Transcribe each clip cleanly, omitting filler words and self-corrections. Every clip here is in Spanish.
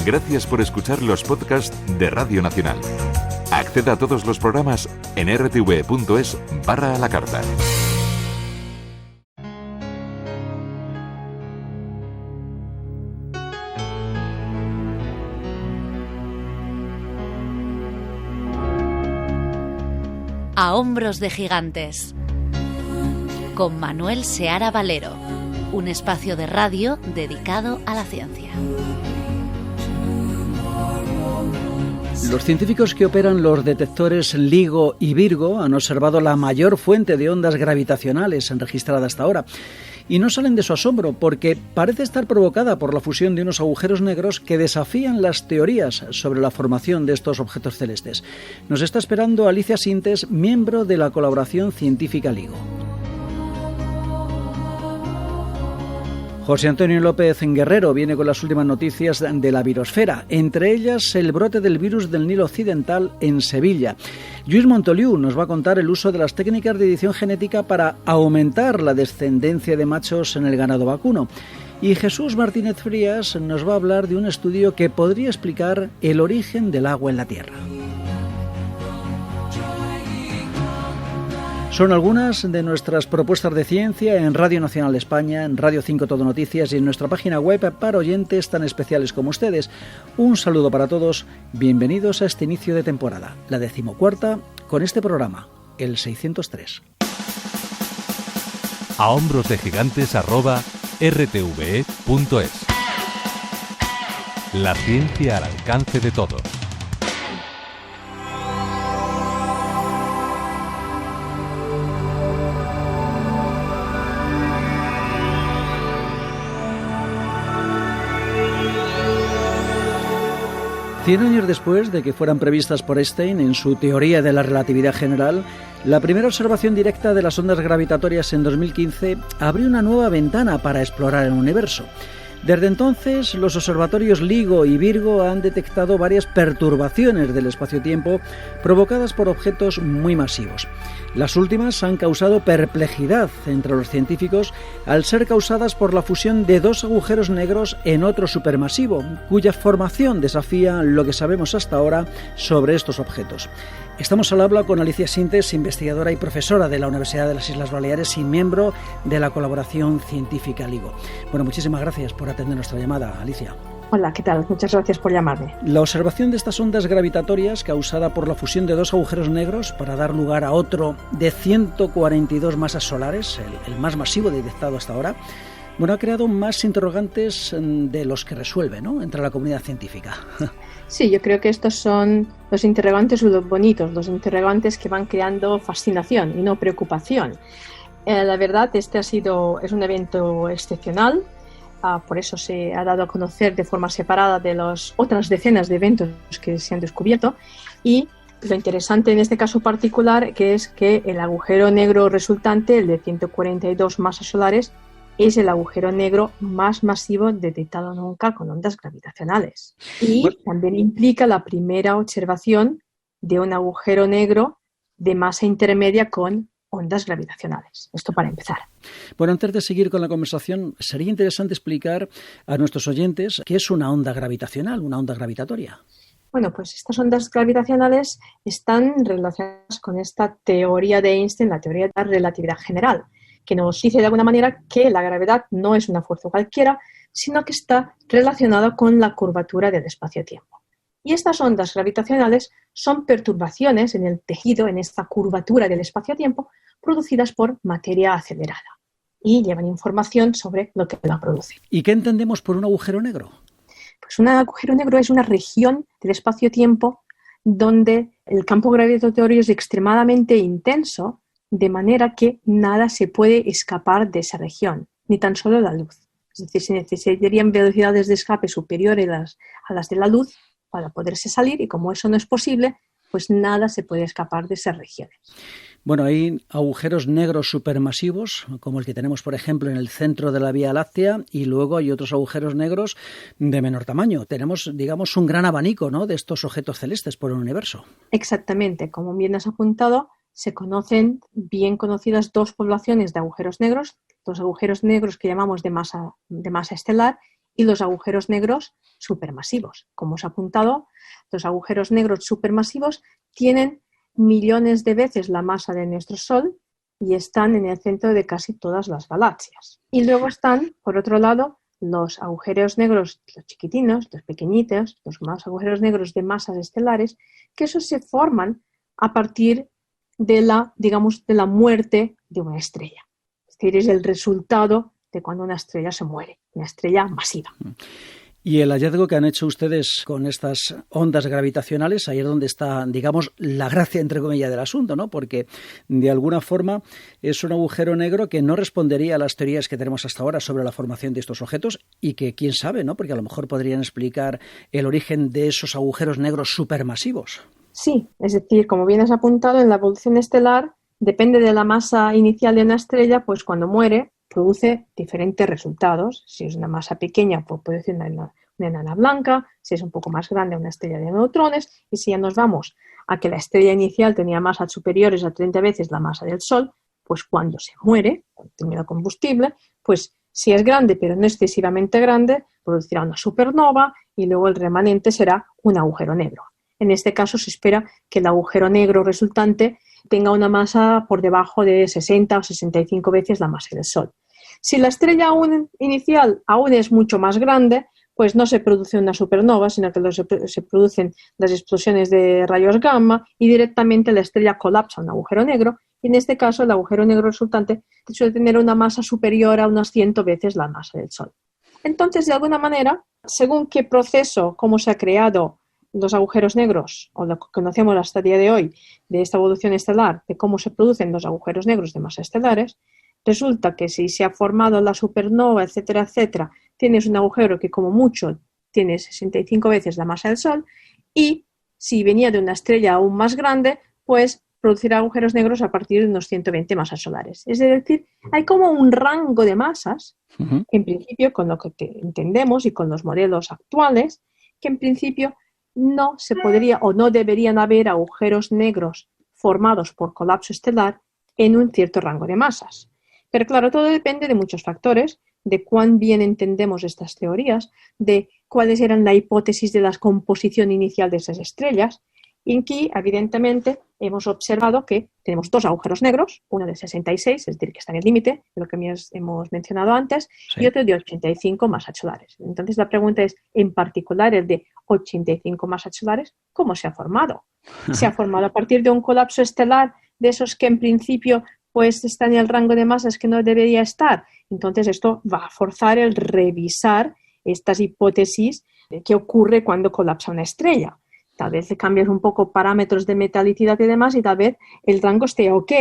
Gracias por escuchar los podcasts de Radio Nacional. Acceda a todos los programas en rtv.es/a la carta. A hombros de gigantes, con Manuel Seara Valero, un espacio de radio dedicado a la ciencia. Los científicos que operan los detectores LIGO y Virgo han observado la mayor fuente de ondas gravitacionales registrada hasta ahora. Y no salen de su asombro porque parece estar provocada por la fusión de unos agujeros negros que desafían las teorías sobre la formación de estos objetos celestes. Nos está esperando Alicia Sintes, miembro de la colaboración científica LIGO. José Antonio López Guerrero viene con las últimas noticias de la virosfera, entre ellas el brote del virus del Nilo Occidental en Sevilla. Lluís Montoliu nos va a contar el uso de las técnicas de edición genética para aumentar la descendencia de machos en el ganado vacuno. Y Jesús Martínez Frías nos va a hablar de un estudio que podría explicar el origen del agua en la Tierra. Son algunas de nuestras propuestas de ciencia en Radio Nacional España, en Radio 5 Todo Noticias y en nuestra página web para oyentes tan especiales como ustedes. Un saludo para todos, bienvenidos a este inicio de temporada, la 14ª, con este programa, el 603. A hombros de gigantes @rtve.es. La ciencia al alcance de todos. Cien años después de que fueran previstas por Einstein en su teoría de la relatividad general, la primera observación directa de las ondas gravitatorias en 2015 abrió una nueva ventana para explorar el universo. Desde entonces, los observatorios LIGO y Virgo han detectado varias perturbaciones del espacio-tiempo provocadas por objetos muy masivos. Las últimas han causado perplejidad entre los científicos al ser causadas por la fusión de dos agujeros negros en otro supermasivo, cuya formación desafía lo que sabemos hasta ahora sobre estos objetos. Estamos al habla con Alicia Sintes, investigadora y profesora de la Universidad de las Islas Baleares y miembro de la colaboración científica LIGO. Bueno, muchísimas gracias por atender nuestra llamada, Alicia. Hola, ¿qué tal? Muchas gracias por llamarme. La observación de estas ondas gravitatorias causada por la fusión de dos agujeros negros para dar lugar a otro de 142 masas solares, el más masivo detectado hasta ahora, bueno, ha creado más interrogantes de los que resuelve, ¿no?, entre la comunidad científica. Sí, yo creo que estos son los interrogantes bonitos, los interrogantes que van creando fascinación y no preocupación. La verdad, es un evento excepcional, por eso se ha dado a conocer de forma separada de las otras decenas de eventos que se han descubierto. Y lo interesante en este caso particular es que el agujero negro resultante, el de 142 masas solares, es el agujero negro más masivo detectado nunca con ondas gravitacionales. Y también implica la primera observación de un agujero negro de masa intermedia con ondas gravitacionales. Esto para empezar. Bueno, antes de seguir con la conversación, sería interesante explicar a nuestros oyentes qué es una onda gravitacional, una onda gravitatoria. Bueno, pues estas ondas gravitacionales están relacionadas con esta teoría de Einstein, la teoría de la relatividad general, que nos dice de alguna manera que la gravedad no es una fuerza cualquiera, sino que está relacionada con la curvatura del espacio-tiempo. Y estas ondas gravitacionales son perturbaciones en el tejido, en esta curvatura del espacio-tiempo, producidas por materia acelerada. Y llevan información sobre lo que la produce. ¿Y qué entendemos por un agujero negro? Pues un agujero negro es una región del espacio-tiempo donde el campo gravitatorio es extremadamente intenso, de manera que nada se puede escapar de esa región, ni tan solo la luz. Es decir, se necesitarían velocidades de escape superiores a las de la luz para poderse salir, y como eso no es posible, pues nada se puede escapar de esas regiones. Bueno, hay agujeros negros supermasivos, como el que tenemos, por ejemplo, en el centro de la Vía Láctea, y luego hay otros agujeros negros de menor tamaño. Tenemos, digamos, un gran abanico, ¿no?, de estos objetos celestes por el universo. Exactamente. Como bien has apuntado, se conocen bien conocidas dos poblaciones de agujeros negros, los agujeros negros que llamamos de masa estelar y los agujeros negros supermasivos. Como os he apuntado, los agujeros negros supermasivos tienen millones de veces la masa de nuestro Sol y están en el centro de casi todas las galaxias. Y luego están, por otro lado, los agujeros negros, los chiquitinos, los pequeñitos, los más agujeros negros de masas estelares, que esos se forman a partir de la muerte de una estrella. Es decir, es el resultado de cuando una estrella se muere, una estrella masiva. Y el hallazgo que han hecho ustedes con estas ondas gravitacionales, ahí es donde está, digamos, la gracia, entre comillas, del asunto, ¿no? Porque de alguna forma es un agujero negro que no respondería a las teorías que tenemos hasta ahora sobre la formación de estos objetos y que, quién sabe, ¿no? Porque a lo mejor podrían explicar el origen de esos agujeros negros supermasivos. Sí, es decir, como bien has apuntado, en la evolución estelar depende de la masa inicial de una estrella, pues cuando muere produce diferentes resultados. Si es una masa pequeña, pues puede ser una enana blanca; si es un poco más grande, una estrella de neutrones; y si ya nos vamos a que la estrella inicial tenía masas superiores a 30 veces la masa del Sol, pues cuando se muere, cuando termina el combustible, pues si es grande pero no excesivamente grande, producirá una supernova y luego el remanente será un agujero negro. En este caso se espera que el agujero negro resultante tenga una masa por debajo de 60 o 65 veces la masa del Sol. Si la estrella inicial aún es mucho más grande, pues no se produce una supernova, sino que se producen las explosiones de rayos gamma y directamente la estrella colapsa un agujero negro, y en este caso el agujero negro resultante suele tener una masa superior a unas 100 veces la masa del Sol. Entonces, de alguna manera, según qué proceso, cómo se ha creado los agujeros negros, o lo que conocemos hasta el día de hoy de esta evolución estelar, de cómo se producen los agujeros negros de masa estelares, resulta que si se ha formado la supernova, etcétera, etcétera, tienes un agujero que como mucho tiene 65 veces la masa del Sol, y si venía de una estrella aún más grande, pues producirá agujeros negros a partir de unos 120 masas solares. Es decir, hay como un rango de masas, en principio, con lo que entendemos y con los modelos actuales, que en principio no se podría o no deberían haber agujeros negros formados por colapso estelar en un cierto rango de masas. Pero claro, todo depende de muchos factores, de cuán bien entendemos estas teorías, de cuáles eran la hipótesis de la composición inicial de esas estrellas. Y aquí, evidentemente, hemos observado que tenemos dos agujeros negros, uno de 66, es decir, que está en el límite de lo que hemos mencionado antes, sí, y otro de 85 masas solares. Entonces, la pregunta es, en particular, el de 85 masas solares, ¿cómo se ha formado? ¿Se ha formado a partir de un colapso estelar de esos que, en principio, pues está en el rango de masas que no debería estar? Entonces, esto va a forzar el revisar estas hipótesis de qué ocurre cuando colapsa una estrella. Tal vez le cambias un poco parámetros de metalicidad y demás y tal vez el rango esté ok,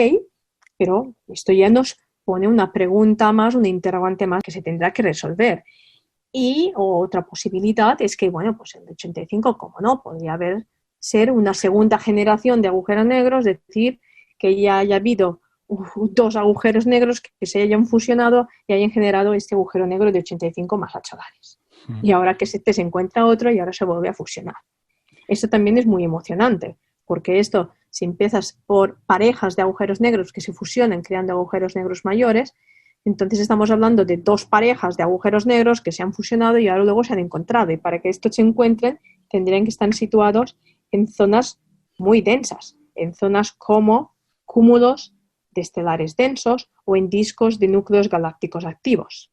pero esto ya nos pone una pregunta más, una interrogante más que se tendrá que resolver. Y otra posibilidad es que, bueno, pues el 85, como no, podría ser una segunda generación de agujeros negros, es decir, que ya haya habido dos agujeros negros que se hayan fusionado y hayan generado este agujero negro de 85 masas solares. Y ahora que se encuentra otro y ahora se vuelve a fusionar. Esto también es muy emocionante, porque esto, si empiezas por parejas de agujeros negros que se fusionan creando agujeros negros mayores, entonces estamos hablando de dos parejas de agujeros negros que se han fusionado y ahora luego se han encontrado. Y para que estos se encuentren, tendrían que estar situados en zonas muy densas, en zonas como cúmulos de estelares densos o en discos de núcleos galácticos activos.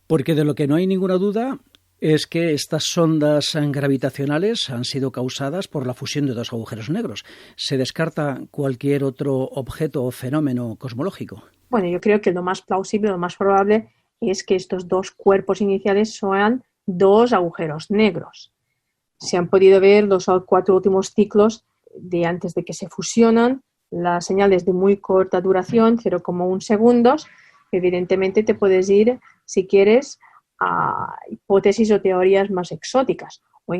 Porque de lo que no hay ninguna duda es que estas ondas gravitacionales han sido causadas por la fusión de dos agujeros negros. ¿Se descarta cualquier otro objeto o fenómeno cosmológico? Bueno, yo creo que lo más plausible, lo más probable es que estos dos cuerpos iniciales sean dos agujeros negros. Se han podido ver los 4 últimos ciclos de antes de que se fusionan, las señales de muy corta duración, 0,1 segundos. Evidentemente te puedes ir, si quieres, a hipótesis o teorías más exóticas, o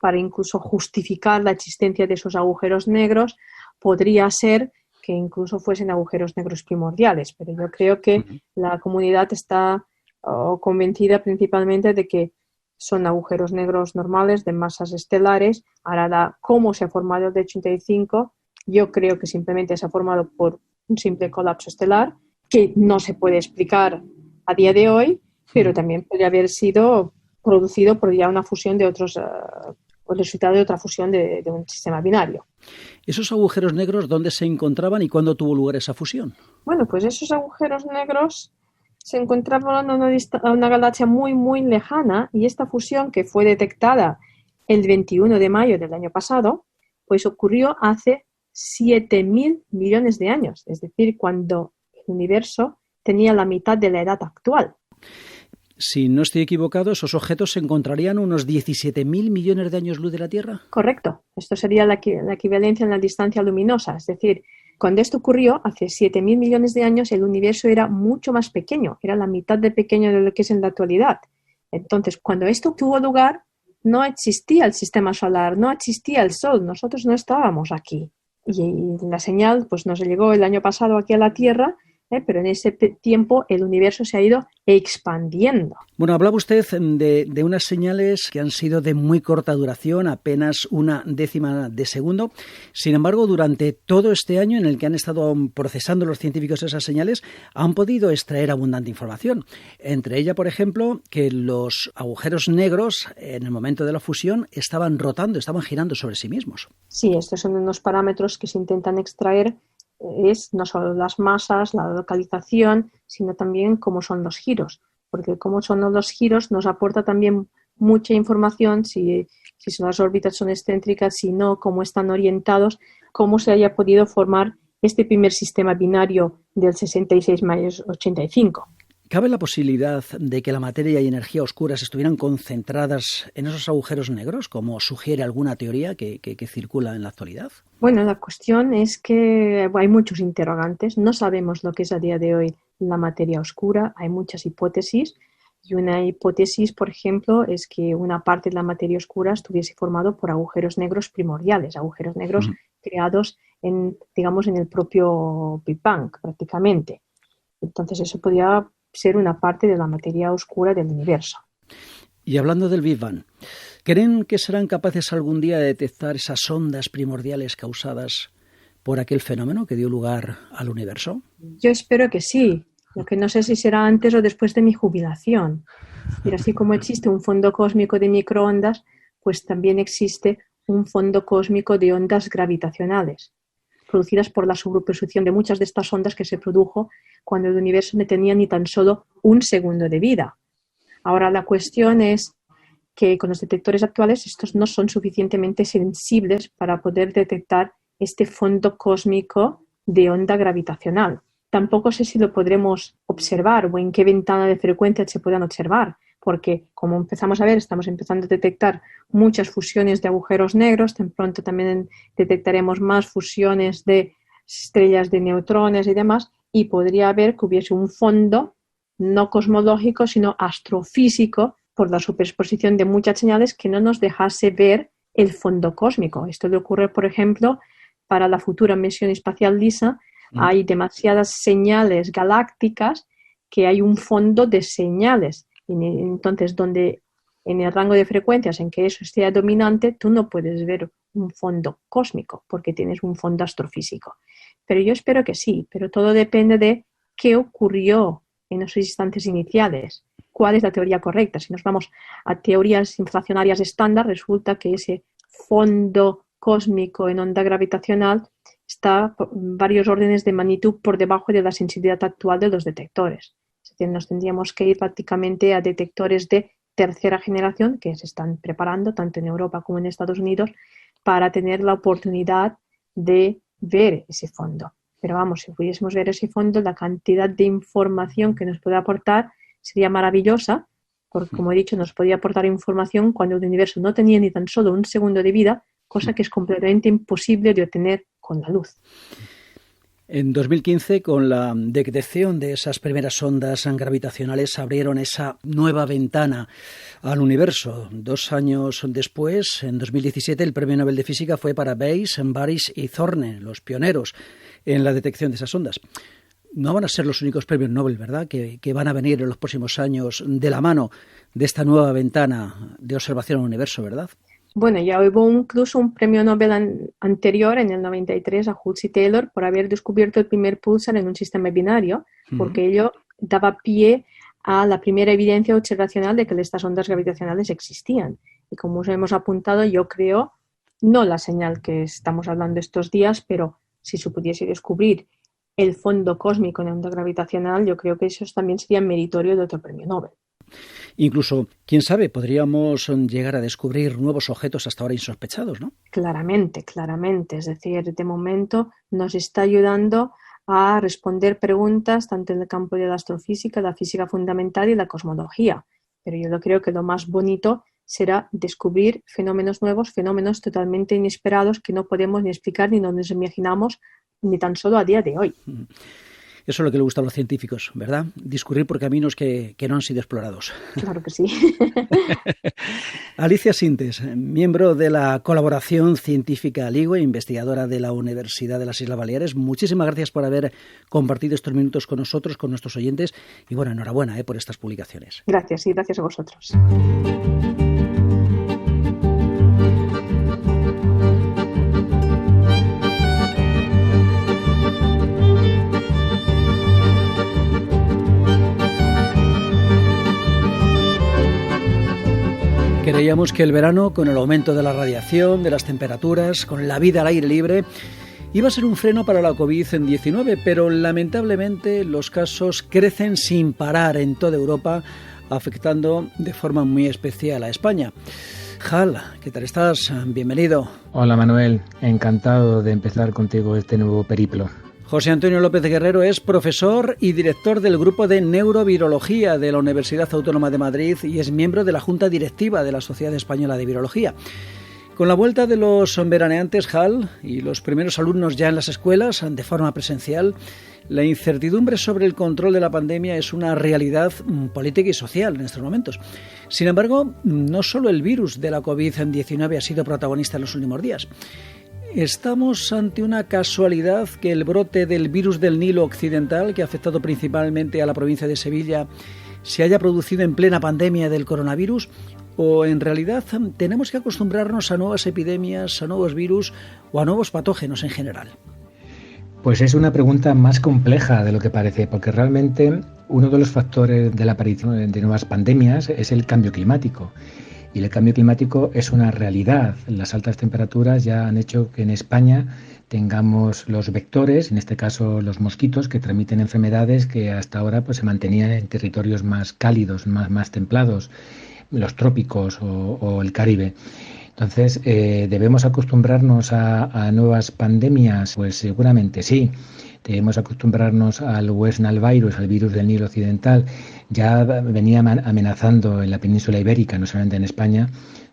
para justificar la existencia de esos agujeros negros, podría ser que incluso fuesen agujeros negros primordiales, pero yo creo que la comunidad está convencida principalmente de que son agujeros negros normales de masas estelares. Ahora, cómo se ha formado el de 85, yo creo que simplemente se ha formado por un simple colapso estelar, que no se puede explicar a día de hoy, pero también podría haber sido producido por ya una fusión de otros, el resultado de otra fusión de un sistema binario. ¿Esos agujeros negros dónde se encontraban y cuándo tuvo lugar esa fusión? Bueno, pues esos agujeros negros se encontraban en una galaxia muy, muy lejana, y esta fusión, que fue detectada el 21 de mayo del año pasado, pues ocurrió hace 7.000 millones de años, es decir, cuando el universo tenía la mitad de la edad actual. Si no estoy equivocado, esos objetos se encontrarían unos 17.000 millones de años luz de la Tierra. Correcto. Esto sería la equivalencia en la distancia luminosa. Es decir, cuando esto ocurrió, hace 7.000 millones de años, el universo era mucho más pequeño. Era la mitad de pequeño de lo que es en la actualidad. Entonces, cuando esto tuvo lugar, no existía el sistema solar, no existía el Sol. Nosotros no estábamos aquí. Y la señal pues nos llegó el año pasado aquí a la Tierra, pero en ese tiempo el universo se ha ido expandiendo. Bueno, hablaba usted de unas señales que han sido de muy corta duración, apenas 1/10 de segundo. Sin embargo, durante todo este año en el que han estado procesando los científicos esas señales, han podido extraer abundante información. Entre ella, por ejemplo, que los agujeros negros en el momento de la fusión estaban rotando, estaban girando sobre sí mismos. Sí, estos son unos parámetros que se intentan extraer. Es no solo las masas, la localización, sino también cómo son los giros, porque cómo son los giros nos aporta también mucha información, si las órbitas son excéntricas, si no, cómo están orientados, cómo se haya podido formar este primer sistema binario del 66 más 85. ¿Cabe la posibilidad de que la materia y energía oscuras estuvieran concentradas en esos agujeros negros, como sugiere alguna teoría que circula en la actualidad? Bueno, la cuestión es que hay muchos interrogantes. No sabemos lo que es a día de hoy la materia oscura. Hay muchas hipótesis. Y una hipótesis, por ejemplo, es que una parte de la materia oscura estuviese formado por agujeros negros primordiales, agujeros negros creados en el propio Big Bang, prácticamente. Entonces eso podría ser una parte de la materia oscura del universo. Y hablando del Big Bang, ¿creen que serán capaces algún día de detectar esas ondas primordiales causadas por aquel fenómeno que dio lugar al universo? Yo espero que sí, lo que no sé si será antes o después de mi jubilación. Y así como existe un fondo cósmico de microondas, pues también existe un fondo cósmico de ondas gravitacionales, producidas por la sobreposición de muchas de estas ondas que se produjo cuando el universo no tenía ni tan solo un segundo de vida. Ahora la cuestión es que con los detectores actuales estos no son suficientemente sensibles para poder detectar este fondo cósmico de onda gravitacional. Tampoco sé si lo podremos observar o en qué ventana de frecuencia se puedan observar, porque como empezamos a ver, estamos empezando a detectar muchas fusiones de agujeros negros, tan pronto también detectaremos más fusiones de estrellas de neutrones y demás, y podría haber que hubiese un fondo no cosmológico, sino astrofísico, por la superposición de muchas señales que no nos dejase ver el fondo cósmico. Esto le ocurre, por ejemplo, para la futura misión espacial LISA. Hay demasiadas señales galácticas que hay un fondo de señales. Entonces, donde en el rango de frecuencias en que eso esté dominante, tú no puedes ver un fondo cósmico porque tienes un fondo astrofísico. Pero yo espero que sí, pero todo depende de qué ocurrió en esos instantes iniciales. ¿Cuál es la teoría correcta? Si nos vamos a teorías inflacionarias estándar, resulta que ese fondo cósmico en onda gravitacional está varios órdenes de magnitud por debajo de la sensibilidad actual de los detectores. Es decir, nos tendríamos que ir prácticamente a detectores de tercera generación que se están preparando tanto en Europa como en Estados Unidos para tener la oportunidad de ver ese fondo. Pero vamos, si pudiésemos ver ese fondo, la cantidad de información que nos puede aportar sería maravillosa, porque como he dicho, nos podría aportar información cuando el universo no tenía ni tan solo un segundo de vida, cosa que es completamente imposible de obtener con la luz. En 2015, con la detección de esas primeras ondas gravitacionales, abrieron esa nueva ventana al universo. 2 años después, en 2017, el Premio Nobel de Física fue para Weiss, Baris y Thorne, los pioneros en la detección de esas ondas. No van a ser los únicos premios Nobel, ¿verdad?, que van a venir en los próximos años de la mano de esta nueva ventana de observación al universo, ¿verdad? Bueno, ya hubo incluso un premio Nobel anterior, en el 93, a Hulse y Taylor por haber descubierto el primer púlsar en un sistema binario, porque ello daba pie a la primera evidencia observacional de que estas ondas gravitacionales existían. Y como os hemos apuntado, yo creo, no la señal que estamos hablando estos días, pero si se pudiese descubrir el fondo cósmico en onda gravitacional, yo creo que eso también sería meritorio de otro premio Nobel. Incluso, quién sabe, podríamos llegar a descubrir nuevos objetos hasta ahora insospechados, ¿no? Claramente. Es decir, de momento nos está ayudando a responder preguntas tanto en el campo de la astrofísica, la física fundamental y la cosmología. Pero yo creo que lo más bonito será descubrir fenómenos nuevos, fenómenos totalmente inesperados que no podemos ni explicar ni nos imaginamos ni tan solo a día de hoy. Eso es lo que le gusta a los científicos, ¿verdad? Discurrir por caminos que no han sido explorados. Claro que sí. Alicia Sintes, miembro de la colaboración científica LIGUE, investigadora de la Universidad de las Islas Baleares, muchísimas gracias por haber compartido estos minutos con nosotros, con nuestros oyentes, y bueno, enhorabuena por estas publicaciones. Gracias, y gracias a vosotros. Creíamos que el verano, con el aumento de la radiación, de las temperaturas, con la vida al aire libre, iba a ser un freno para la COVID-19, pero lamentablemente los casos crecen sin parar en toda Europa, afectando de forma muy especial a España. Hal, ¿qué tal estás? Bienvenido. Hola Manuel, encantado de empezar contigo este nuevo periplo. José Antonio López Guerrero es profesor y director del Grupo de Neurovirología de la Universidad Autónoma de Madrid y es miembro de la Junta Directiva de la Sociedad Española de Virología. Con la vuelta de los veraneantes, Hal, y los primeros alumnos ya en las escuelas de forma presencial, la incertidumbre sobre el control de la pandemia es una realidad política y social en estos momentos. Sin embargo, no solo el virus de la COVID-19 ha sido protagonista en los últimos días. ¿Estamos ante una casualidad que el brote del virus del Nilo Occidental, que ha afectado principalmente a la provincia de Sevilla, se haya producido en plena pandemia del coronavirus? ¿O en realidad tenemos que acostumbrarnos a nuevas epidemias, a nuevos virus o a nuevos patógenos en general? Pues es una pregunta más compleja de lo que parece, porque realmente uno de los factores de la aparición de nuevas pandemias es el cambio climático. Y el cambio climático es una realidad. Las altas temperaturas ya han hecho que en España tengamos los vectores, en este caso los mosquitos, que transmiten enfermedades que hasta ahora pues se mantenían en territorios más cálidos, más templados, los trópicos o el Caribe. Entonces, ¿debemos acostumbrarnos a nuevas pandemias? Pues seguramente sí. Debemos acostumbrarnos al West Nile virus, al virus del Nilo Occidental. Ya venía amenazando en la península ibérica, no solamente en España,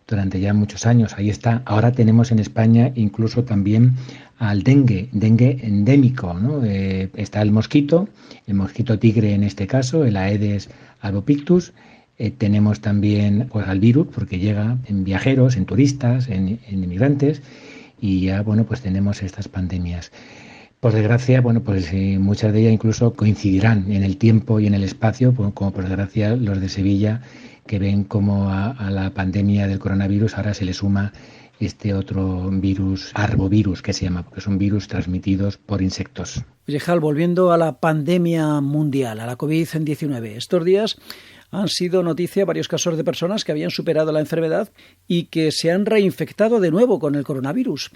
durante ya muchos años. Ahí está. Ahora tenemos en España incluso también al dengue endémico, ¿no? Está el mosquito tigre en este caso, el Aedes albopictus. Tenemos también pues, al virus, porque llega en viajeros, en turistas, en inmigrantes, y ya pues tenemos estas pandemias. Por desgracia, pues muchas de ellas incluso coincidirán en el tiempo y en el espacio, como por desgracia los de Sevilla, que ven como a la pandemia del coronavirus ahora se le suma este otro virus, arbovirus que se llama, porque son virus transmitidos por insectos. Oye, Hal, volviendo a la pandemia mundial, a la COVID-19, estos días han sido noticia varios casos de personas que habían superado la enfermedad y que se han reinfectado de nuevo con el coronavirus.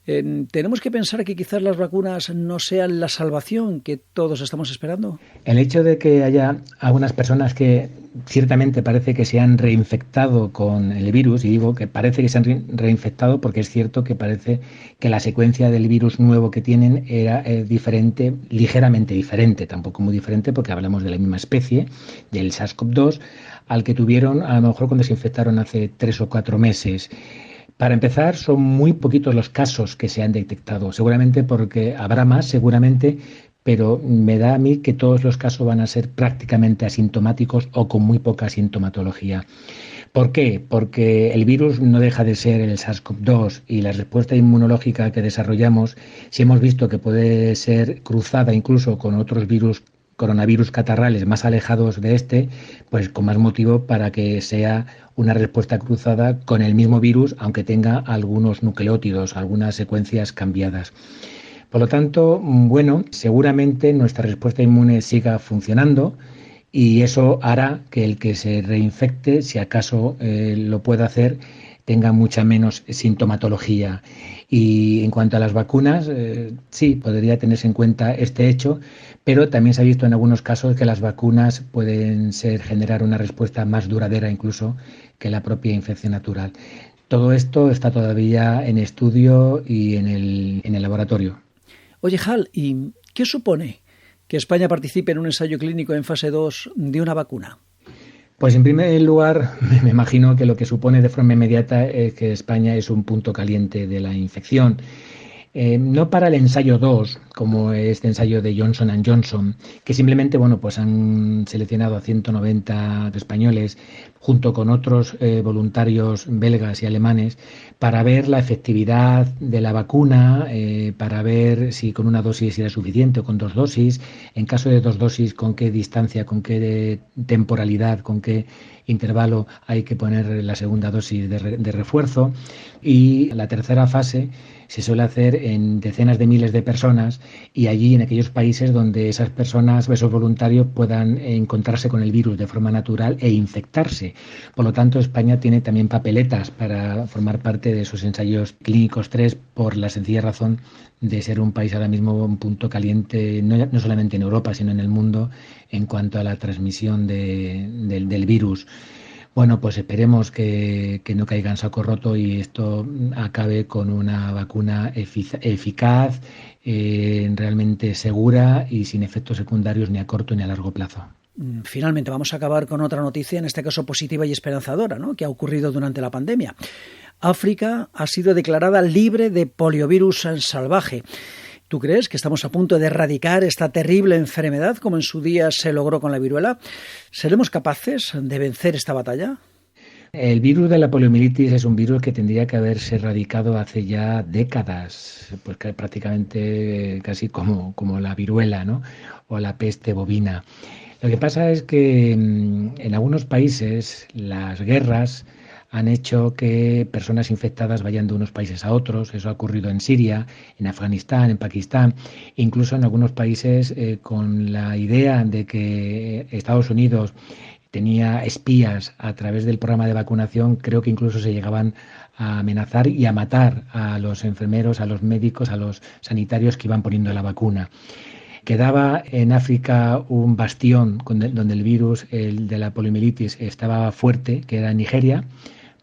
¿Tenemos que pensar que quizás las vacunas no sean la salvación que todos estamos esperando? El hecho de que haya algunas personas que ciertamente parece que se han reinfectado con el virus, y digo que parece que se han reinfectado porque es cierto que parece que la secuencia del virus nuevo que tienen era diferente, ligeramente diferente, tampoco muy diferente porque hablamos de la misma especie, del SARS-CoV-2, al que tuvieron a lo mejor cuando se infectaron hace 3 o 4 meses. Para empezar, son muy poquitos los casos que se han detectado, seguramente porque habrá más, seguramente, pero me da a mí que todos los casos van a ser prácticamente asintomáticos o con muy poca sintomatología. ¿Por qué? Porque el virus no deja de ser el SARS-CoV-2 y la respuesta inmunológica que desarrollamos, si hemos visto que puede ser cruzada incluso con otros coronavirus catarrales más alejados de este, pues con más motivo para que sea una respuesta cruzada con el mismo virus, aunque tenga algunos nucleótidos, algunas secuencias cambiadas. Por lo tanto, seguramente nuestra respuesta inmune siga funcionando y eso hará que el que se reinfecte, si acaso lo pueda hacer, tenga mucha menos sintomatología. Y en cuanto a las vacunas, sí, podría tenerse en cuenta este hecho, pero también se ha visto en algunos casos que las vacunas pueden generar una respuesta más duradera incluso que la propia infección natural. Todo esto está todavía en estudio y en el laboratorio. Oye, Hal, ¿y qué supone que España participe en un ensayo clínico en fase 2 de una vacuna? Pues en primer lugar, me imagino que lo que supone de forma inmediata es que España es un punto caliente de la infección. No para el ensayo 2, como este ensayo de Johnson & Johnson, que simplemente pues han seleccionado a 190 españoles junto con otros voluntarios belgas y alemanes para ver la efectividad de la vacuna, para ver si con una dosis era suficiente o con 2 dosis, en caso de 2 dosis con qué distancia, con qué temporalidad, con qué intervalo hay que poner la segunda dosis de refuerzo. Y la tercera fase se suele hacer en decenas de miles de personas y allí en aquellos países donde esas personas, esos voluntarios, puedan encontrarse con el virus de forma natural e infectarse. Por lo tanto, España tiene también papeletas para formar parte de esos ensayos clínicos 3 por la sencilla razón de ser un país ahora mismo un punto caliente, no solamente en Europa, sino en el mundo en cuanto a la transmisión del virus. Bueno, pues esperemos que no caiga en saco roto y esto acabe con una vacuna eficaz, realmente segura y sin efectos secundarios ni a corto ni a largo plazo. Finalmente vamos a acabar con otra noticia, en este caso positiva y esperanzadora, ¿no?, que ha ocurrido durante la pandemia. África ha sido declarada libre de poliovirus salvaje. ¿Tú crees que estamos a punto de erradicar esta terrible enfermedad como en su día se logró con la viruela? ¿Seremos capaces de vencer esta batalla? El virus de la poliomielitis es un virus que tendría que haberse erradicado hace ya décadas, pues prácticamente casi como la viruela, ¿no?, o la peste bovina. Lo que pasa es que en algunos países las guerras han hecho que personas infectadas vayan de unos países a otros. Eso ha ocurrido en Siria, en Afganistán, en Pakistán, incluso en algunos países con la idea de que Estados Unidos tenía espías a través del programa de vacunación. Creo que incluso se llegaban a amenazar y a matar a los enfermeros, a los médicos, a los sanitarios que iban poniendo la vacuna. Quedaba en África un bastión donde el virus de la poliomielitis estaba fuerte, que era Nigeria,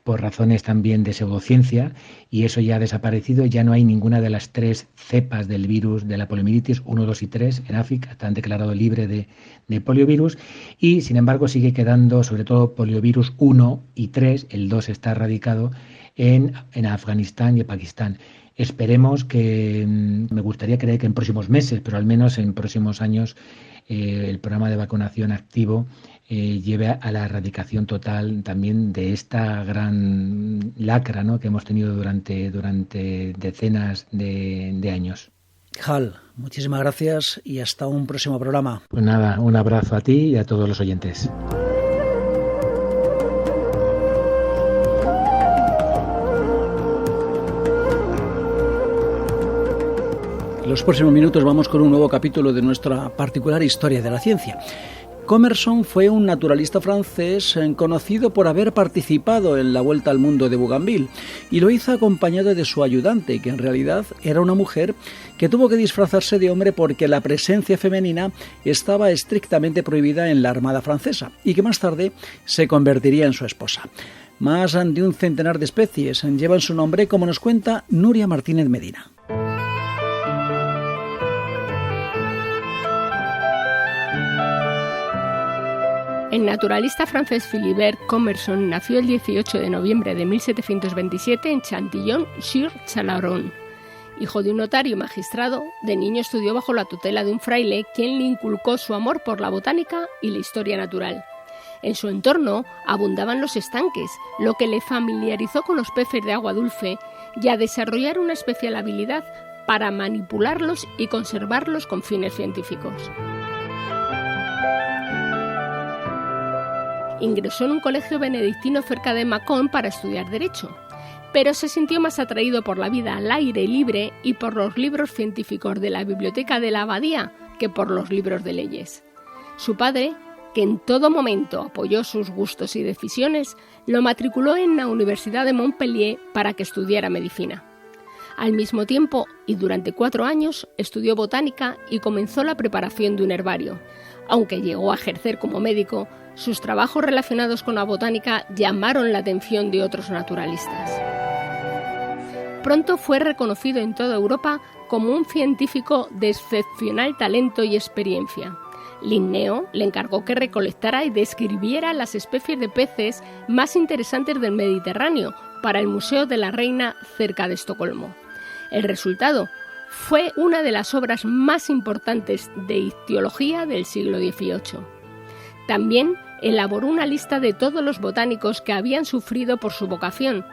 por razones también de pseudociencia, y eso ya ha desaparecido. Ya no hay ninguna de las 3 cepas del virus de la poliomielitis, 1, 2 y 3 en África, están declarados libre de poliovirus, y sin embargo sigue quedando sobre todo poliovirus 1 y 3, el 2 está erradicado en Afganistán y en Pakistán. Esperemos que, me gustaría creer que en próximos meses, pero al menos en próximos años, el programa de vacunación activo lleve a la erradicación total también de esta gran lacra, ¿no?, que hemos tenido durante decenas de años. Hal, muchísimas gracias y hasta un próximo programa. Pues nada, un abrazo a ti y a todos los oyentes. En los próximos minutos vamos con un nuevo capítulo de nuestra particular historia de la ciencia. Commerson fue un naturalista francés conocido por haber participado en la Vuelta al Mundo de Bougainville y lo hizo acompañado de su ayudante, que en realidad era una mujer que tuvo que disfrazarse de hombre porque la presencia femenina estaba estrictamente prohibida en la Armada francesa y que más tarde se convertiría en su esposa. Más de un centenar de especies llevan su nombre, como nos cuenta Nuria Martínez Medina. El naturalista francés Philibert Commerson nació el 18 de noviembre de 1727 en Chantillon-sur-Chalaronne. Hijo de un notario y magistrado, de niño estudió bajo la tutela de un fraile, quien le inculcó su amor por la botánica y la historia natural. En su entorno abundaban los estanques, lo que le familiarizó con los peces de agua dulce y a desarrollar una especial habilidad para manipularlos y conservarlos con fines científicos. Ingresó en un colegio benedictino cerca de Mâcon para estudiar Derecho, pero se sintió más atraído por la vida al aire libre y por los libros científicos de la biblioteca de la abadía que por los libros de leyes. Su padre, que en todo momento apoyó sus gustos y decisiones, lo matriculó en la Universidad de Montpellier para que estudiara medicina. Al mismo tiempo, y durante 4 años, estudió botánica y comenzó la preparación de un herbario. Aunque llegó a ejercer como médico, sus trabajos relacionados con la botánica llamaron la atención de otros naturalistas. Pronto fue reconocido en toda Europa como un científico de excepcional talento y experiencia. Linneo le encargó que recolectara y describiera las especies de peces más interesantes del Mediterráneo para el Museo de la Reina cerca de Estocolmo. El resultado fue una de las obras más importantes de ictiología del siglo XVIII. También elaboró una lista de todos los botánicos que habían sufrido por su vocación,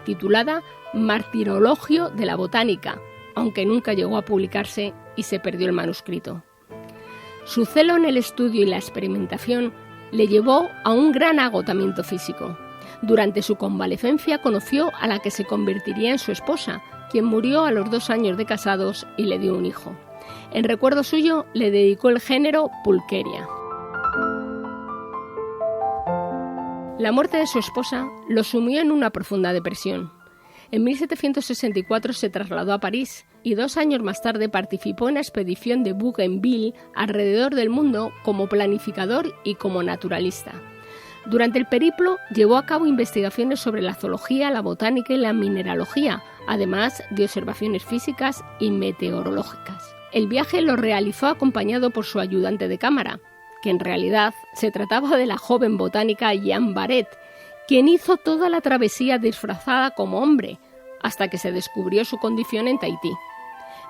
titulada Martirologio de la Botánica, aunque nunca llegó a publicarse y se perdió el manuscrito. Su celo en el estudio y la experimentación le llevó a un gran agotamiento físico. Durante su convalecencia conoció a la que se convertiría en su esposa, quien murió a los 2 años de casados y le dio un hijo. En recuerdo suyo le dedicó el género Pulcheria. La muerte de su esposa lo sumió en una profunda depresión. En 1764 se trasladó a París y 2 años más tarde participó en la expedición de Bougainville alrededor del mundo como planificador y como naturalista. Durante el periplo llevó a cabo investigaciones sobre la zoología, la botánica y la mineralogía, además de observaciones físicas y meteorológicas. El viaje lo realizó acompañado por su ayudante de cámara, que en realidad se trataba de la joven botánica Jeanne Barret, quien hizo toda la travesía disfrazada como hombre, hasta que se descubrió su condición en Tahití.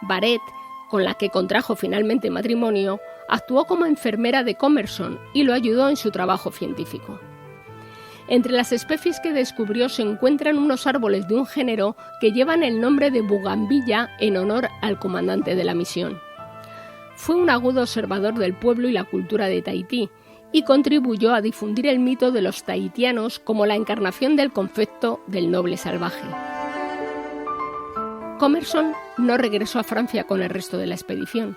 Barret, con la que contrajo finalmente matrimonio, actuó como enfermera de Commerson y lo ayudó en su trabajo científico. Entre las especies que descubrió se encuentran unos árboles de un género que llevan el nombre de bugambilla en honor al comandante de la misión. Fue un agudo observador del pueblo y la cultura de Tahití y contribuyó a difundir el mito de los tahitianos como la encarnación del concepto del noble salvaje. Commerson no regresó a Francia con el resto de la expedición.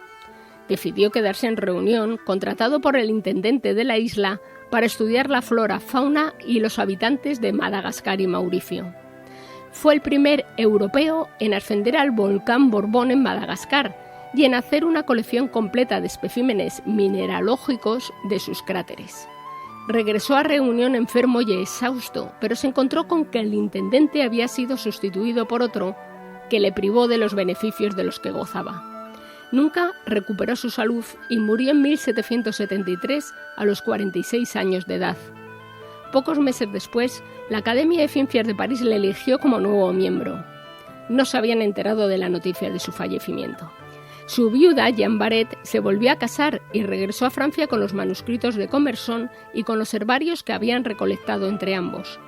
Decidió quedarse en Reunión, contratado por el intendente de la isla para estudiar la flora, fauna y los habitantes de Madagascar y Mauricio. Fue el primer europeo en ascender al volcán Borbón en Madagascar y en hacer una colección completa de especímenes mineralógicos de sus cráteres. Regresó a Reunión enfermo y exhausto, pero se encontró con que el intendente había sido sustituido por otro que le privó de los beneficios de los que gozaba. Nunca recuperó su salud y murió en 1773 a los 46 años de edad. Pocos meses después, la Academia de Ciencias de París le eligió como nuevo miembro. No se habían enterado de la noticia de su fallecimiento. Su viuda, Jeanne Barret, se volvió a casar y regresó a Francia con los manuscritos de Commerson y con los herbarios que habían recolectado entre ambos.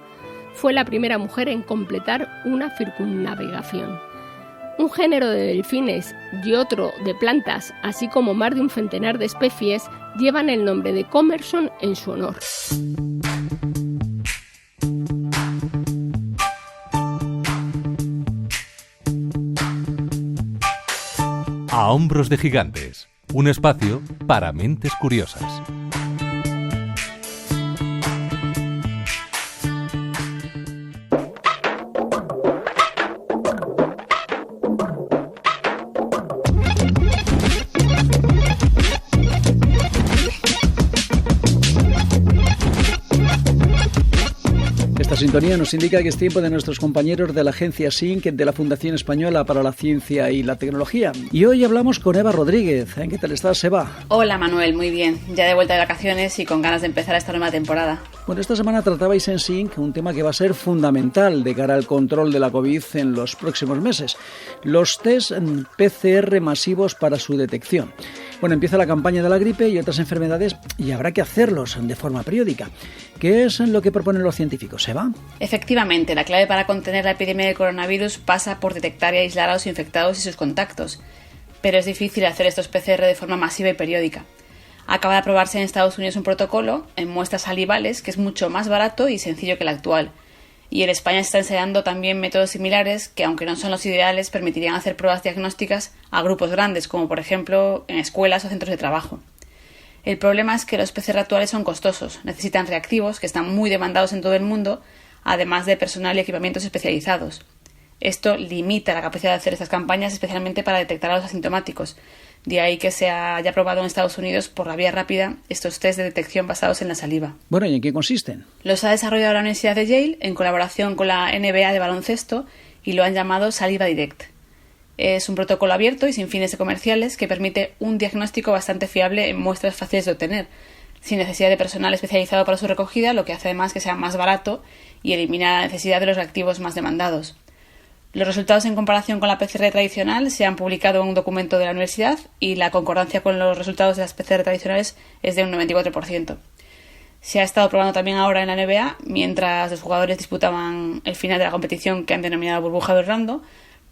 Fue la primera mujer en completar una circunnavegación. Un género de delfines y otro de plantas, así como más de un centenar de especies, llevan el nombre de Commerson en su honor. A hombros de gigantes, un espacio para mentes curiosas. Esta sintonía nos indica que es tiempo de nuestros compañeros de la agencia SINC de la Fundación Española para la Ciencia y la Tecnología. Y hoy hablamos con Eva Rodríguez. ¿Qué tal estás, Eva? Hola, Manuel, muy bien. Ya de vuelta de vacaciones y con ganas de empezar esta nueva temporada. Bueno, esta semana tratabais en SINC un tema que va a ser fundamental de cara al control de la COVID en los próximos meses. Los test PCR masivos para su detección. Bueno, empieza la campaña de la gripe y otras enfermedades y habrá que hacerlos de forma periódica. ¿Qué es lo que proponen los científicos, Eva? Efectivamente, la clave para contener la epidemia de coronavirus pasa por detectar y aislar a los infectados y sus contactos. Pero es difícil hacer estos PCR de forma masiva y periódica. Acaba de aprobarse en Estados Unidos un protocolo en muestras salivales que es mucho más barato y sencillo que el actual. Y en España se está ensayando también métodos similares que, aunque no son los ideales, permitirían hacer pruebas diagnósticas a grupos grandes, como por ejemplo en escuelas o centros de trabajo. El problema es que los PCR actuales son costosos, necesitan reactivos que están muy demandados en todo el mundo, además de personal y equipamientos especializados. Esto limita la capacidad de hacer estas campañas, especialmente para detectar a los asintomáticos. De ahí que se haya aprobado en Estados Unidos por la vía rápida estos test de detección basados en la saliva. Bueno, ¿y en qué consisten? Los ha desarrollado la Universidad de Yale en colaboración con la NBA de baloncesto y lo han llamado Saliva Direct. Es un protocolo abierto y sin fines comerciales que permite un diagnóstico bastante fiable en muestras fáciles de obtener, sin necesidad de personal especializado para su recogida, lo que hace además que sea más barato y elimina la necesidad de los reactivos más demandados. Los resultados en comparación con la PCR tradicional se han publicado en un documento de la universidad y la concordancia con los resultados de las PCR tradicionales es de un 94%. Se ha estado probando también ahora en la NBA, mientras los jugadores disputaban el final de la competición que han denominado burbuja de Orlando,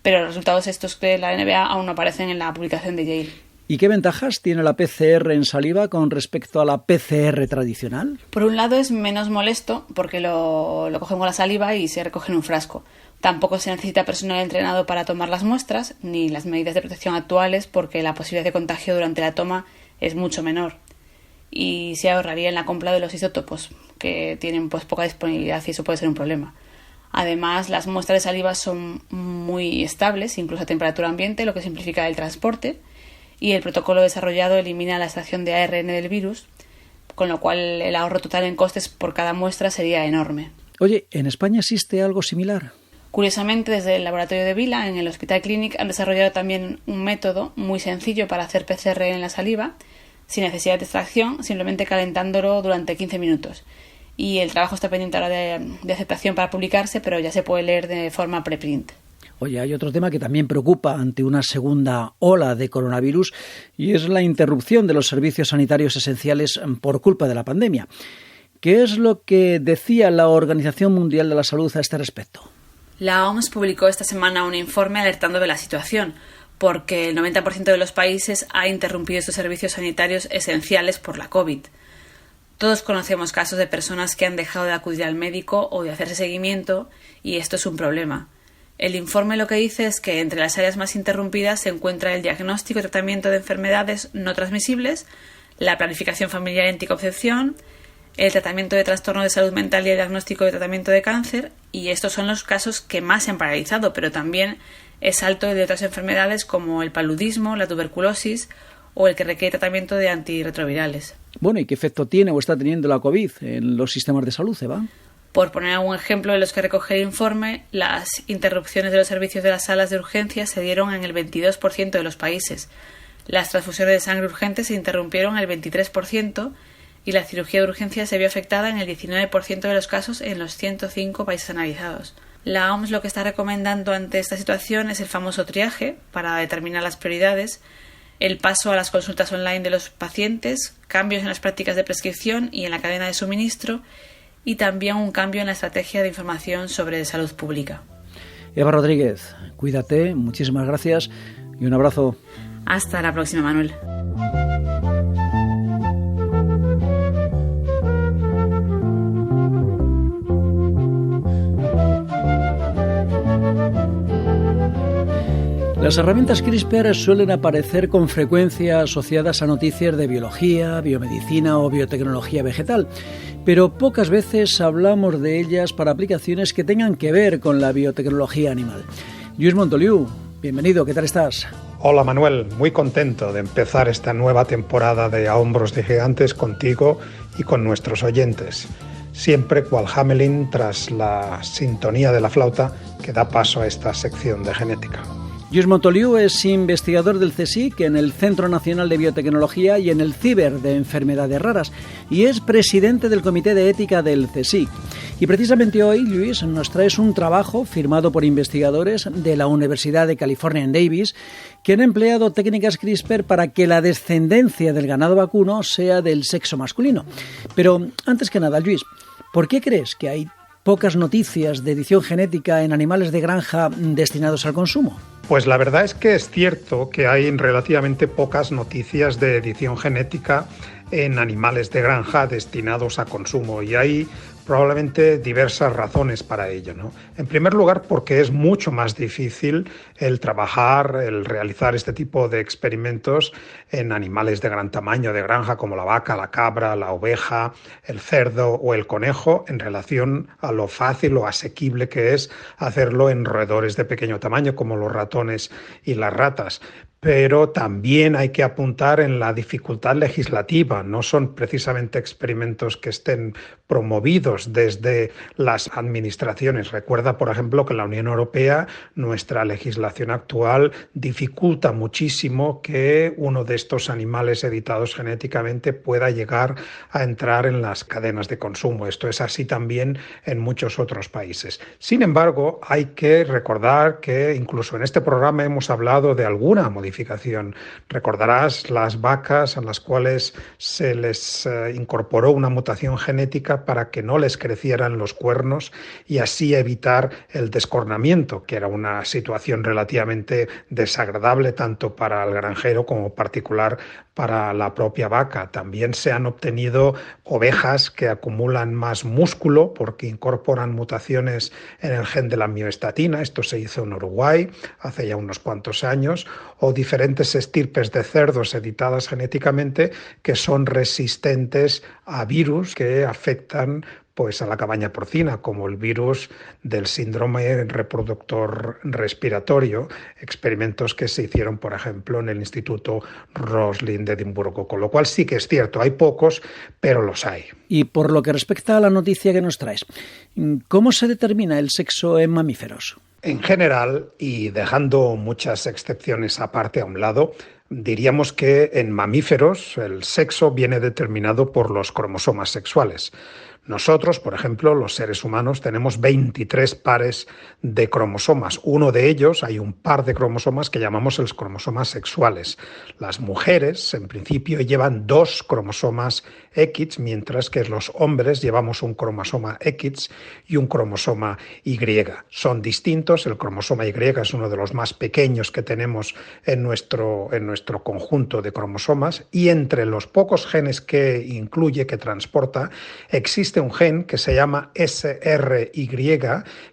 pero los resultados estos de la NBA aún no aparecen en la publicación de Yale. ¿Y qué ventajas tiene la PCR en saliva con respecto a la PCR tradicional? Por un lado es menos molesto porque lo cogen con la saliva y se recoge en un frasco. Tampoco se necesita personal entrenado para tomar las muestras, ni las medidas de protección actuales porque la posibilidad de contagio durante la toma es mucho menor. Y se ahorraría en la compra de los isótopos, que tienen poca disponibilidad y eso puede ser un problema. Además, las muestras de saliva son muy estables, incluso a temperatura ambiente, lo que simplifica el transporte, y el protocolo desarrollado elimina la extracción de ARN del virus, con lo cual el ahorro total en costes por cada muestra sería enorme. Oye, ¿en España existe algo similar? Curiosamente, desde el laboratorio de Vila, en el Hospital Clínic, han desarrollado también un método muy sencillo para hacer PCR en la saliva, sin necesidad de extracción, simplemente calentándolo durante 15 minutos. Y el trabajo está pendiente ahora de aceptación para publicarse, pero ya se puede leer de forma preprint. Oye, hay otro tema que también preocupa ante una segunda ola de coronavirus y es la interrupción de los servicios sanitarios esenciales por culpa de la pandemia. ¿Qué es lo que decía la Organización Mundial de la Salud a este respecto? La OMS publicó esta semana un informe alertando de la situación, porque el 90% de los países ha interrumpido estos servicios sanitarios esenciales por la COVID. Todos conocemos casos de personas que han dejado de acudir al médico o de hacerse seguimiento, y esto es un problema. El informe lo que dice es que entre las áreas más interrumpidas se encuentra el diagnóstico y tratamiento de enfermedades no transmisibles, la planificación familiar y anticoncepción, el tratamiento de trastornos de salud mental y el diagnóstico de tratamiento de cáncer, y estos son los casos que más se han paralizado, pero también es alto el de otras enfermedades como el paludismo, la tuberculosis o el que requiere tratamiento de antirretrovirales. Bueno, ¿y qué efecto tiene o está teniendo la COVID en los sistemas de salud, Eva? Por poner algún ejemplo de los que recoge el informe, las interrupciones de los servicios de las salas de urgencias se dieron en el 22% de los países. Las transfusiones de sangre urgentes se interrumpieron en el 23% y la cirugía de urgencia se vio afectada en el 19% de los casos en los 105 países analizados. La OMS lo que está recomendando ante esta situación es el famoso triaje para determinar las prioridades, el paso a las consultas online de los pacientes, cambios en las prácticas de prescripción y en la cadena de suministro y también un cambio en la estrategia de información sobre salud pública. Eva Rodríguez, cuídate, muchísimas gracias y un abrazo. Hasta la próxima, Manuel. Las herramientas CRISPR suelen aparecer con frecuencia asociadas a noticias de biología, biomedicina o biotecnología vegetal, pero pocas veces hablamos de ellas para aplicaciones que tengan que ver con la biotecnología animal. Lluís Montoliu, bienvenido, ¿qué tal estás? Hola Manuel, muy contento de empezar esta nueva temporada de A Hombros de Gigantes contigo y con nuestros oyentes. Siempre cual Hamelin tras la sintonía de la flauta que da paso a esta sección de genética. Lluís Montoliu es investigador del CSIC en el Centro Nacional de Biotecnología y en el CIBER de Enfermedades Raras y es presidente del Comité de Ética del CSIC. Y precisamente hoy, Lluís, nos traes un trabajo firmado por investigadores de la Universidad de California en Davis que han empleado técnicas CRISPR para que la descendencia del ganado vacuno sea del sexo masculino. Pero antes que nada, Lluís, ¿por qué crees que hay pocas noticias de edición genética en animales de granja destinados al consumo? Pues la verdad es que es cierto que hay relativamente pocas noticias de edición genética en animales de granja destinados a consumo y hay probablemente diversas razones para ello, ¿no? En primer lugar, porque es mucho más difícil el trabajar, el realizar este tipo de experimentos en animales de gran tamaño de granja como la vaca, la cabra, la oveja, el cerdo o el conejo, en relación a lo fácil o asequible que es hacerlo en roedores de pequeño tamaño como los ratones y las ratas. Pero también hay que apuntar en la dificultad legislativa. No son precisamente experimentos que estén promovidos desde las administraciones. Recuerda, por ejemplo, que en la Unión Europea nuestra legislación actual dificulta muchísimo que uno de estos animales editados genéticamente pueda llegar a entrar en las cadenas de consumo. Esto es así también en muchos otros países. Sin embargo, hay que recordar que incluso en este programa hemos hablado de alguna modificación. Recordarás las vacas a las cuales se les incorporó una mutación genética para que no les crecieran los cuernos y así evitar el descornamiento, que era una situación relativamente desagradable tanto para el granjero como particular para la propia vaca. También se han obtenido ovejas que acumulan más músculo porque incorporan mutaciones en el gen de la mioestatina. Esto se hizo en Uruguay hace ya unos cuantos años, o diferentes estirpes de cerdos editadas genéticamente que son resistentes a virus que afectan a la cabaña porcina, como el virus del síndrome reproductor respiratorio, experimentos que se hicieron, por ejemplo, en el Instituto Roslin de Edimburgo, con lo cual sí que es cierto, hay pocos, pero los hay. Y por lo que respecta a la noticia que nos traes, ¿cómo se determina el sexo en mamíferos? En general, y dejando muchas excepciones aparte a un lado, diríamos que en mamíferos el sexo viene determinado por los cromosomas sexuales. Nosotros, por ejemplo, los seres humanos, tenemos 23 pares de cromosomas. Uno de ellos, hay un par de cromosomas que llamamos los cromosomas sexuales. Las mujeres, en principio, llevan 2 cromosomas X, mientras que los hombres llevamos un cromosoma X y un cromosoma Y. Son distintos, el cromosoma Y es uno de los más pequeños que tenemos en nuestro conjunto de cromosomas, y entre los pocos genes que incluye, que transporta, existe un gen que se llama SRY,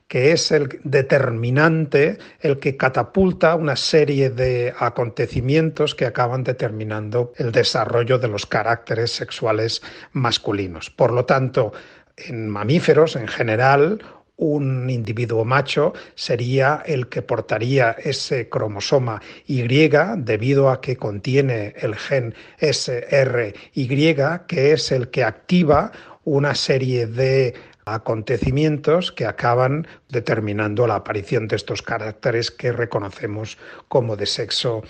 que es el determinante, el que catapulta una serie de acontecimientos que acaban determinando el desarrollo de los caracteres sexuales masculinos. Por lo tanto, en mamíferos en general, un individuo macho sería el que portaría ese cromosoma Y debido a que contiene el gen SRY, que es el que activa una serie de acontecimientos que acaban determinando la aparición de estos caracteres que reconocemos como de sexo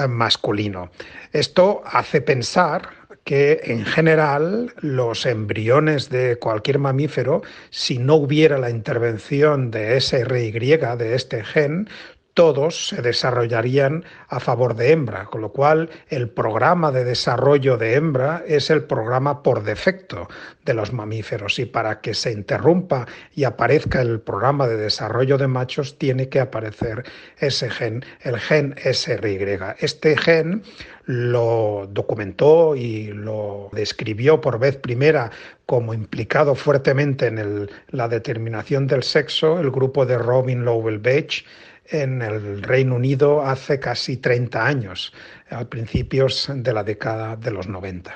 masculino. Esto hace pensar que en general los embriones de cualquier mamífero, si no hubiera la intervención de SRY, de este gen, todos se desarrollarían a favor de hembra, con lo cual el programa de desarrollo de hembra es el programa por defecto de los mamíferos, y para que se interrumpa y aparezca el programa de desarrollo de machos tiene que aparecer ese gen, el gen SRY. Este gen lo documentó y lo describió por vez primera como implicado fuertemente en la determinación del sexo el grupo de Robin Lowell Beach en el Reino Unido hace casi 30 años, a principios de la década de los 90.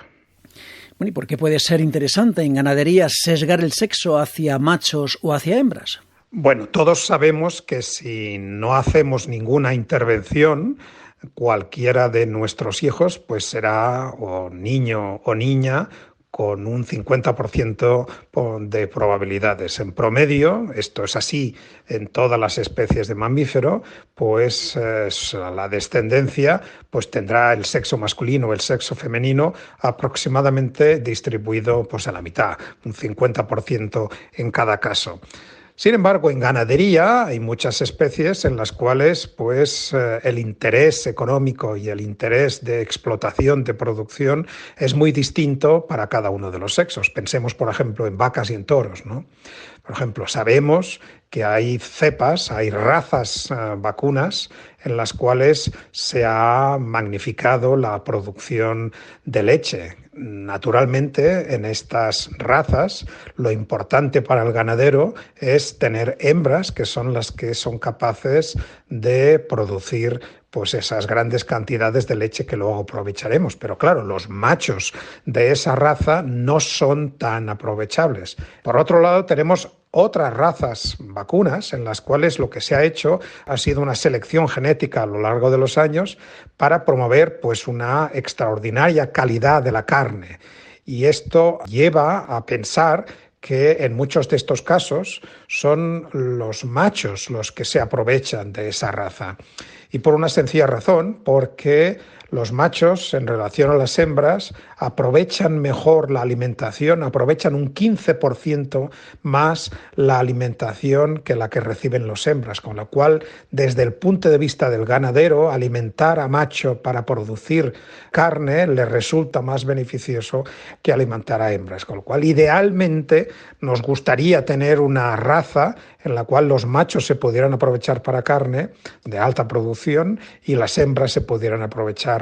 Bueno, ¿y por qué puede ser interesante en ganadería sesgar el sexo hacia machos o hacia hembras? Bueno, todos sabemos que si no hacemos ninguna intervención, cualquiera de nuestros hijos pues será o niño o niña con un 50% de probabilidades. En promedio, esto es así en todas las especies de mamífero, pues la descendencia pues tendrá el sexo masculino o el sexo femenino aproximadamente distribuido pues a la mitad, un 50% en cada caso. Sin embargo, en ganadería hay muchas especies en las cuales pues, el interés económico y el interés de explotación, de producción, es muy distinto para cada uno de los sexos. Pensemos, por ejemplo, en vacas y en toros, ¿no? Por ejemplo, sabemos que hay cepas, hay razas vacunas en las cuales se ha magnificado la producción de leche. Naturalmente, en estas razas, lo importante para el ganadero es tener hembras, que son las que son capaces de producir pues esas grandes cantidades de leche que luego aprovecharemos. Pero claro, los machos de esa raza no son tan aprovechables. Por otro lado, tenemos otras razas vacunas en las cuales lo que se ha hecho ha sido una selección genética a lo largo de los años para promover pues una extraordinaria calidad de la carne. Y esto lleva a pensar que en muchos de estos casos son los machos los que se aprovechan de esa raza. Y por una sencilla razón, porque los machos, en relación a las hembras, aprovechan mejor la alimentación, aprovechan un 15% más la alimentación que la que reciben las hembras, con lo cual, desde el punto de vista del ganadero, alimentar a macho para producir carne le resulta más beneficioso que alimentar a hembras, con lo cual, idealmente, nos gustaría tener una raza en la cual los machos se pudieran aprovechar para carne de alta producción y las hembras se pudieran aprovechar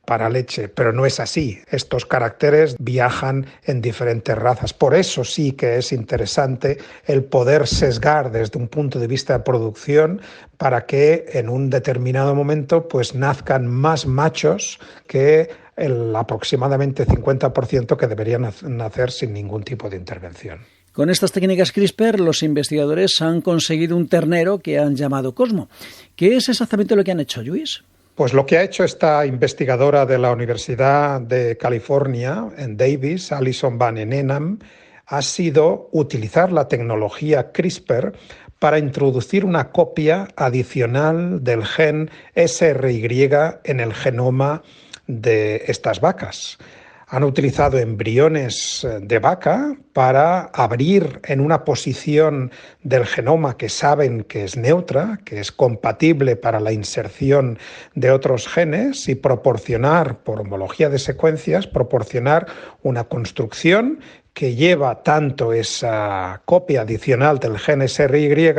para leche, pero no es así. Estos caracteres viajan en diferentes razas. Por eso sí que es interesante el poder sesgar desde un punto de vista de producción para que en un determinado momento pues nazcan más machos que el aproximadamente 50% que deberían nacer sin ningún tipo de intervención. Con estas técnicas CRISPR, los investigadores han conseguido un ternero que han llamado Cosmo. ¿Qué es exactamente lo que han hecho, Lluís? Pues lo que ha hecho esta investigadora de la Universidad de California, en Davis, Alison Van Enenam, ha sido utilizar la tecnología CRISPR para introducir una copia adicional del gen SRY en el genoma de estas vacas. Han utilizado embriones de vaca para abrir en una posición del genoma que saben que es neutra, que es compatible para la inserción de otros genes y proporcionar, por homología de secuencias, proporcionar una construcción que lleva tanto esa copia adicional del gen SRY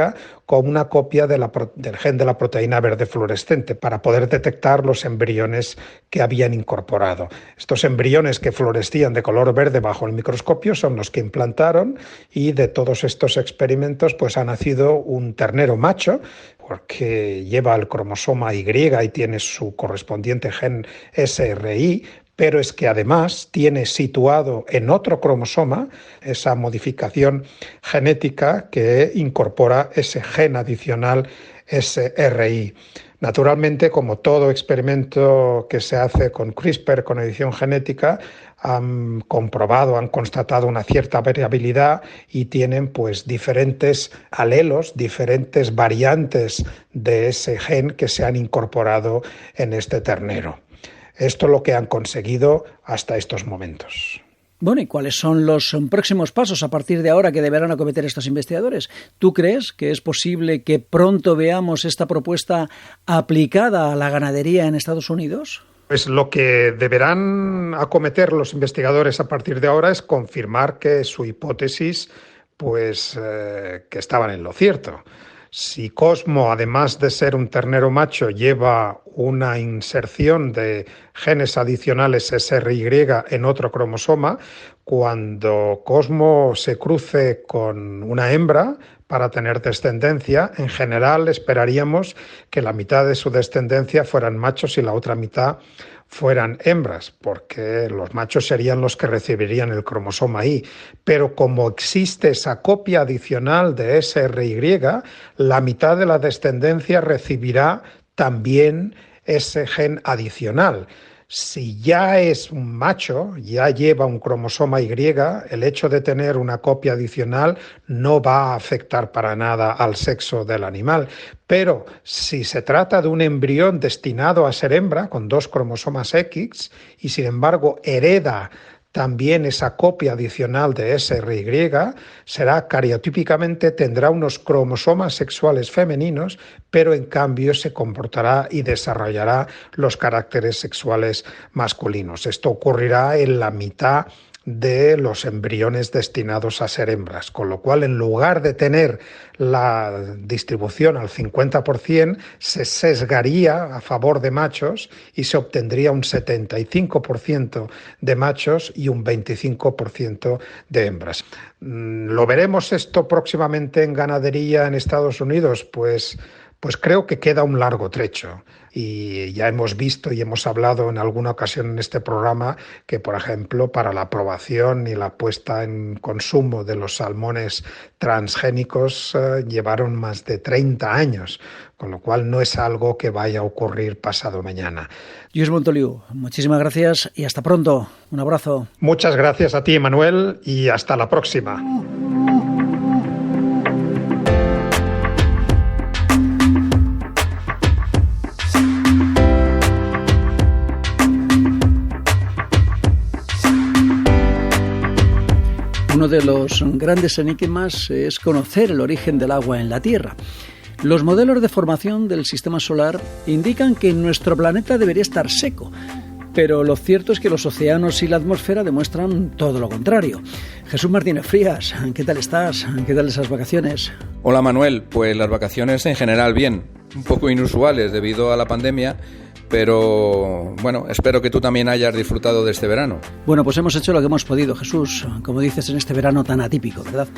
como una copia del gen de la proteína verde fluorescente para poder detectar los embriones que habían incorporado. Estos embriones que fluorescían de color verde bajo el microscopio son los que implantaron y de todos estos experimentos pues ha nacido un ternero macho porque lleva el cromosoma Y y tiene su correspondiente gen SRY, pero es que además tiene situado en otro cromosoma esa modificación genética que incorpora ese gen adicional SRY. Naturalmente, como todo experimento que se hace con CRISPR, con edición genética, han constatado una cierta variabilidad y tienen pues diferentes alelos, diferentes variantes de ese gen que se han incorporado en este ternero. Esto es lo que han conseguido hasta estos momentos. Bueno, ¿y cuáles son los próximos pasos a partir de ahora que deberán acometer estos investigadores? ¿Tú crees que es posible que pronto veamos esta propuesta aplicada a la ganadería en Estados Unidos? Pues lo que deberán acometer los investigadores a partir de ahora es confirmar que su hipótesis, que estaban en lo cierto. Si Cosmo, además de ser un ternero macho, lleva una inserción de genes adicionales SRY en otro cromosoma, cuando Cosmo se cruce con una hembra para tener descendencia, en general esperaríamos que la mitad de su descendencia fueran machos y la otra mitad fueran hembras, porque los machos serían los que recibirían el cromosoma Y. Pero como existe esa copia adicional de SRY, la mitad de la descendencia recibirá también ese gen adicional. Si ya es un macho, ya lleva un cromosoma Y, el hecho de tener una copia adicional no va a afectar para nada al sexo del animal. Pero si se trata de un embrión destinado a ser hembra, con 2 cromosomas X, y sin embargo hereda también esa copia adicional de SRY, cariotípicamente tendrá unos cromosomas sexuales femeninos, pero en cambio se comportará y desarrollará los caracteres sexuales masculinos. Esto ocurrirá en la mitad de los embriones destinados a ser hembras, con lo cual en lugar de tener la distribución al 50%, se sesgaría a favor de machos y se obtendría un 75% de machos y un 25% de hembras. ¿Lo veremos esto próximamente en ganadería en Estados Unidos? Pues creo que queda un largo trecho. Y ya hemos visto y hemos hablado en alguna ocasión en este programa que, por ejemplo, para la aprobación y la puesta en consumo de los salmones transgénicos llevaron más de 30 años, con lo cual no es algo que vaya a ocurrir pasado mañana. Lluís Montoliu, muchísimas gracias y hasta pronto. Un abrazo. Muchas gracias a ti, Manuel, y hasta la próxima. Uno de los grandes enigmas es conocer el origen del agua en la Tierra. Los modelos de formación del sistema solar indican que nuestro planeta debería estar seco, pero lo cierto es que los océanos y la atmósfera demuestran todo lo contrario. Jesús Martínez Frías, ¿qué tal estás? ¿Qué tal esas vacaciones? Hola Manuel, pues las vacaciones en general bien, un poco inusuales debido a la pandemia, pero bueno, espero que tú también hayas disfrutado de este verano. Bueno, pues hemos hecho lo que hemos podido, Jesús, como dices, en este verano tan atípico, ¿verdad?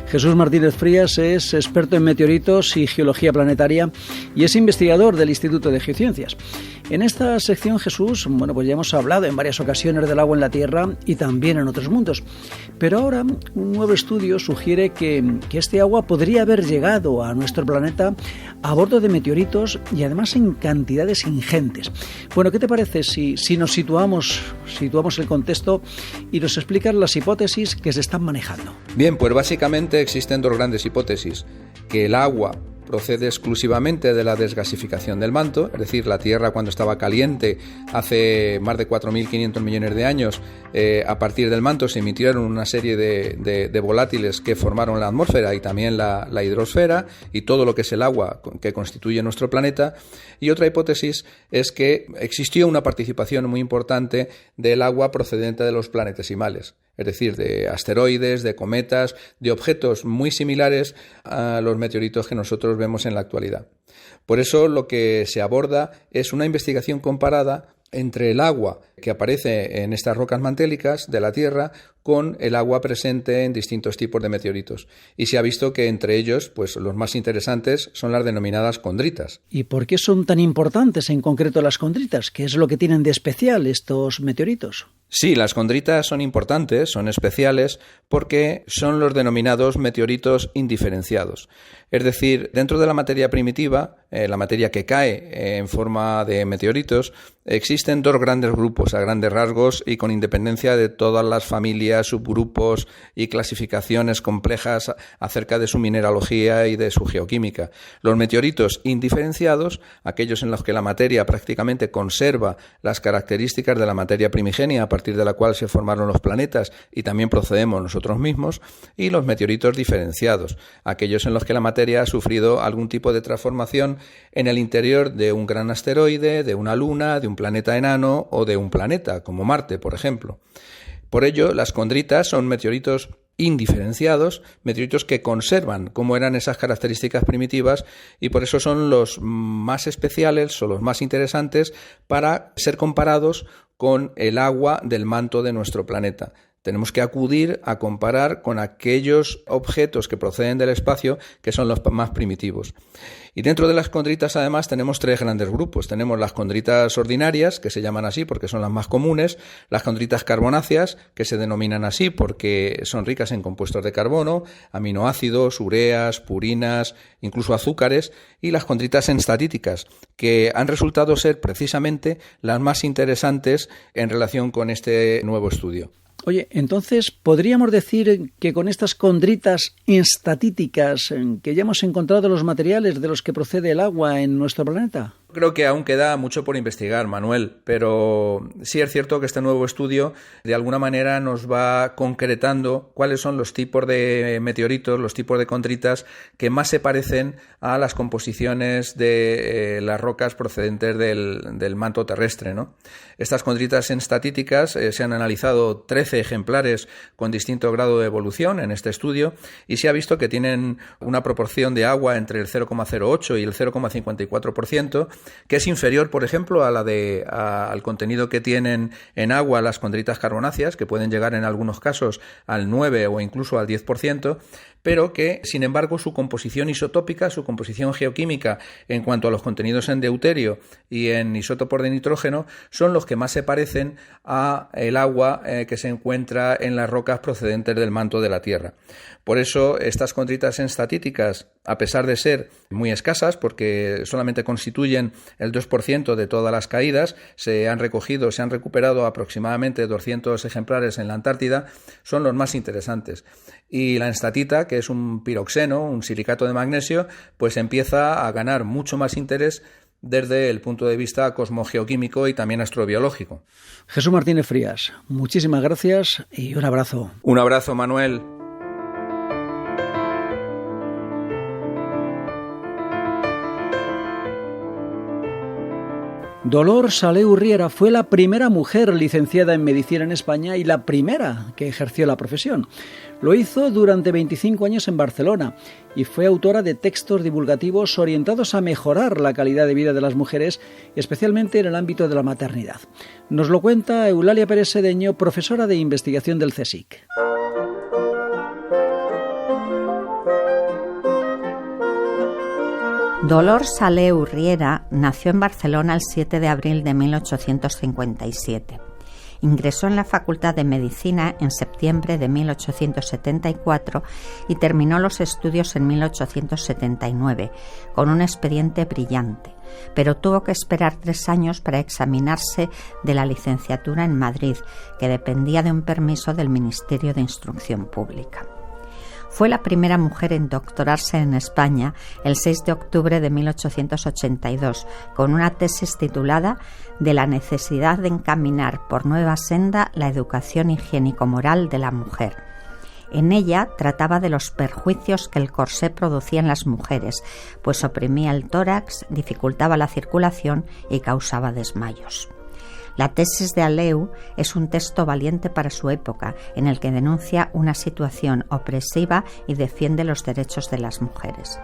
Jesús Martínez Frías es experto en meteoritos y geología planetaria y es investigador del Instituto de Geociencias. En esta sección, Jesús, bueno, pues ya hemos hablado en varias ocasiones del agua en la Tierra y también en otros mundos, pero ahora un nuevo estudio sugiere que este agua podría haber llegado a nuestro planeta a bordo de meteoritos y además en cantidades ingentes. Bueno, ¿qué te parece si nos situamos el contexto y nos explicas las hipótesis que se están manejando? Bien, pues básicamente existen dos grandes hipótesis: que el agua procede exclusivamente de la desgasificación del manto, es decir, la Tierra cuando estaba caliente hace más de 4.500 millones de años, a partir del manto se emitieron una serie de volátiles que formaron la atmósfera y también la hidrosfera y todo lo que es el agua que constituye nuestro planeta. Y otra hipótesis es que existió una participación muy importante del agua procedente de los planetesimales, es decir, de asteroides, de cometas, de objetos muy similares a los meteoritos que nosotros vemos en la actualidad. Por eso lo que se aborda es una investigación comparada entre el agua que aparece en estas rocas mantélicas de la Tierra con el agua presente en distintos tipos de meteoritos. Y se ha visto que entre ellos, pues los más interesantes son las denominadas condritas. ¿Y por qué son tan importantes en concreto las condritas? ¿Qué es lo que tienen de especial estos meteoritos? Sí, las condritas son importantes, son especiales, porque son los denominados meteoritos indiferenciados. Es decir, dentro de la materia primitiva, la materia que cae en forma de meteoritos, existen dos grandes grupos a grandes rasgos y con independencia de todas las familias, subgrupos y clasificaciones complejas acerca de su mineralogía y de su geoquímica. Los meteoritos indiferenciados, aquellos en los que la materia prácticamente conserva las características de la materia primigenia a partir de la cual se formaron los planetas y también procedemos nosotros mismos, y los meteoritos diferenciados, aquellos en los que la materia ha sufrido algún tipo de transformación en el interior de un gran asteroide, de una luna, de un planeta enano o de un planeta, como Marte, por ejemplo. Por ello, las condritas son meteoritos indiferenciados, meteoritos que conservan cómo eran esas características primitivas y por eso son los más especiales o los más interesantes para ser comparados con el agua del manto de nuestro planeta. Tenemos que acudir a comparar con aquellos objetos que proceden del espacio que son los más primitivos. Y dentro de las condritas además tenemos tres grandes grupos. Tenemos las condritas ordinarias, que se llaman así porque son las más comunes, las condritas carbonáceas, que se denominan así porque son ricas en compuestos de carbono, aminoácidos, ureas, purinas, incluso azúcares, y las condritas enstatíticas, que han resultado ser precisamente las más interesantes en relación con este nuevo estudio. Oye, entonces, ¿podríamos decir que con estas condritas enstatíticas que ya hemos encontrado los materiales de los que procede el agua en nuestro planeta? Creo que aún queda mucho por investigar, Manuel, pero sí es cierto que este nuevo estudio de alguna manera nos va concretando cuáles son los tipos de meteoritos, los tipos de condritas que más se parecen a las composiciones de las rocas procedentes del manto terrestre, ¿no? Estas condritas enstatíticas se han analizado 13 ejemplares con distinto grado de evolución en este estudio y se ha visto que tienen una proporción de agua entre el 0,08 y el 0,54%, que es inferior, por ejemplo, al contenido que tienen en agua las condritas carbonáceas, que pueden llegar en algunos casos al 9 o incluso al 10%, pero que, sin embargo, su composición isotópica, su composición geoquímica en cuanto a los contenidos en deuterio y en isótopos de nitrógeno, son los que más se parecen a el agua que se encuentra en las rocas procedentes del manto de la Tierra. Por eso, estas condritas enstatíticas, a pesar de ser muy escasas, porque solamente constituyen el 2% de todas las caídas, se han recuperado aproximadamente 200 ejemplares en la Antártida, son los más interesantes. Y la enstatita, que es un piroxeno, un silicato de magnesio, pues empieza a ganar mucho más interés desde el punto de vista cosmogeoquímico y también astrobiológico. Jesús Martínez Frías, muchísimas gracias y un abrazo. Un abrazo, Manuel. Dolors Saleu Riera fue la primera mujer licenciada en medicina en España y la primera que ejerció la profesión. Lo hizo durante 25 años en Barcelona y fue autora de textos divulgativos orientados a mejorar la calidad de vida de las mujeres, especialmente en el ámbito de la maternidad. Nos lo cuenta Eulalia Pérez Sedeño, profesora de investigación del CSIC. Dolors Saleu Riera nació en Barcelona el 7 de abril de 1857. Ingresó en la Facultad de Medicina en septiembre de 1874 y terminó los estudios en 1879, con un expediente brillante, pero tuvo que esperar 3 años para examinarse de la licenciatura en Madrid, que dependía de un permiso del Ministerio de Instrucción Pública. Fue la primera mujer en doctorarse en España el 6 de octubre de 1882, con una tesis titulada «De la necesidad de encaminar por nueva senda la educación higiénico-moral de la mujer». En ella trataba de los perjuicios que el corsé producía en las mujeres, pues oprimía el tórax, dificultaba la circulación y causaba desmayos. La tesis de Aleu es un texto valiente para su época, en el que denuncia una situación opresiva y defiende los derechos de las mujeres.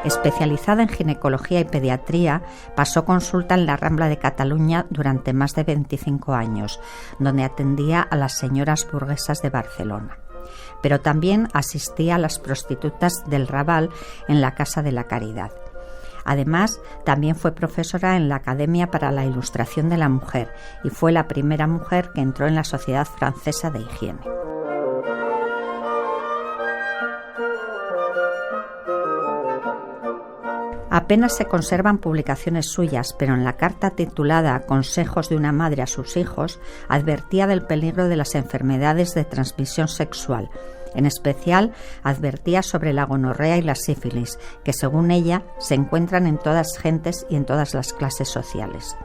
Especializada en ginecología y pediatría, pasó consulta en la Rambla de Cataluña durante más de 25 años, donde atendía a las señoras burguesas de Barcelona. Pero también asistía a las prostitutas del Raval en la Casa de la Caridad. Además, también fue profesora en la Academia para la Ilustración de la Mujer y fue la primera mujer que entró en la Sociedad Francesa de Higiene. Apenas se conservan publicaciones suyas, pero en la carta titulada Consejos de una madre a sus hijos, advertía del peligro de las enfermedades de transmisión sexual. En especial, advertía sobre la gonorrea y la sífilis, que según ella se encuentran en todas gentes y en todas las clases sociales.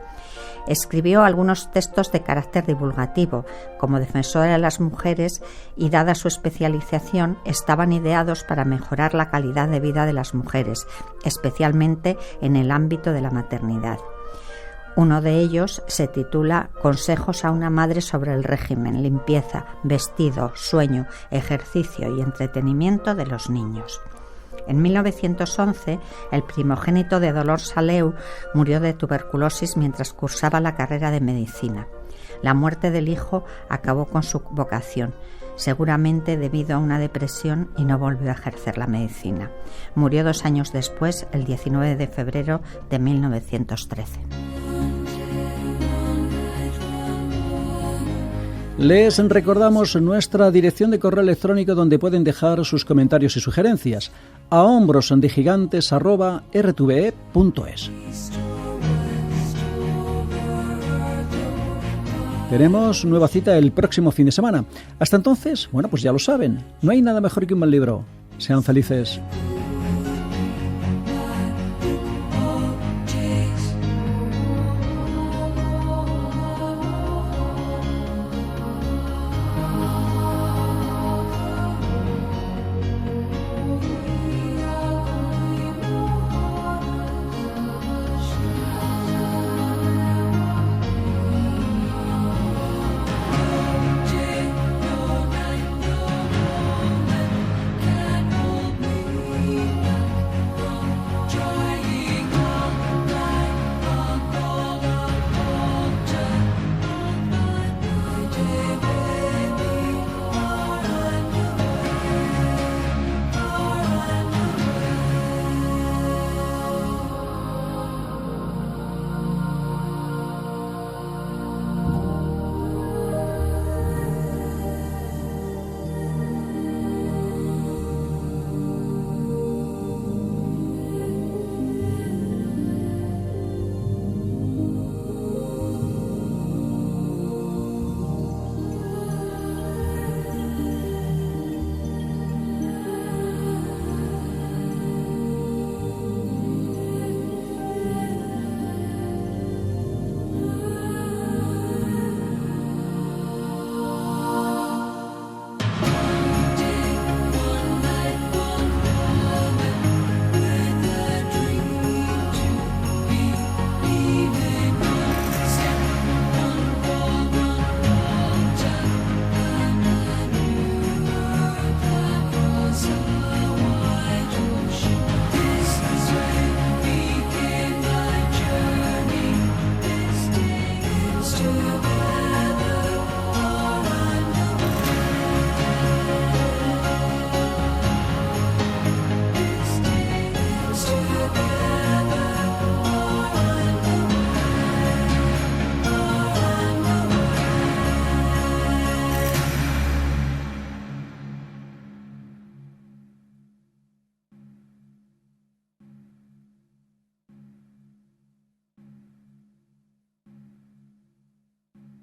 Escribió algunos textos de carácter divulgativo, como defensora de las mujeres, y dada su especialización, estaban ideados para mejorar la calidad de vida de las mujeres, especialmente en el ámbito de la maternidad. Uno de ellos se titula Consejos a una madre sobre el régimen, limpieza, vestido, sueño, ejercicio y entretenimiento de los niños. En 1911, el primogénito de Dolors Saleu murió de tuberculosis mientras cursaba la carrera de medicina. La muerte del hijo acabó con su vocación, seguramente debido a una depresión, y no volvió a ejercer la medicina. Murió 2 años después, el 19 de febrero de 1913. Les recordamos nuestra dirección de correo electrónico donde pueden dejar sus comentarios y sugerencias: ahombrosdegigantes@rtve.es. Tenemos nueva cita el próximo fin de semana. Hasta entonces, bueno, pues ya lo saben, no hay nada mejor que un buen libro. Sean felices.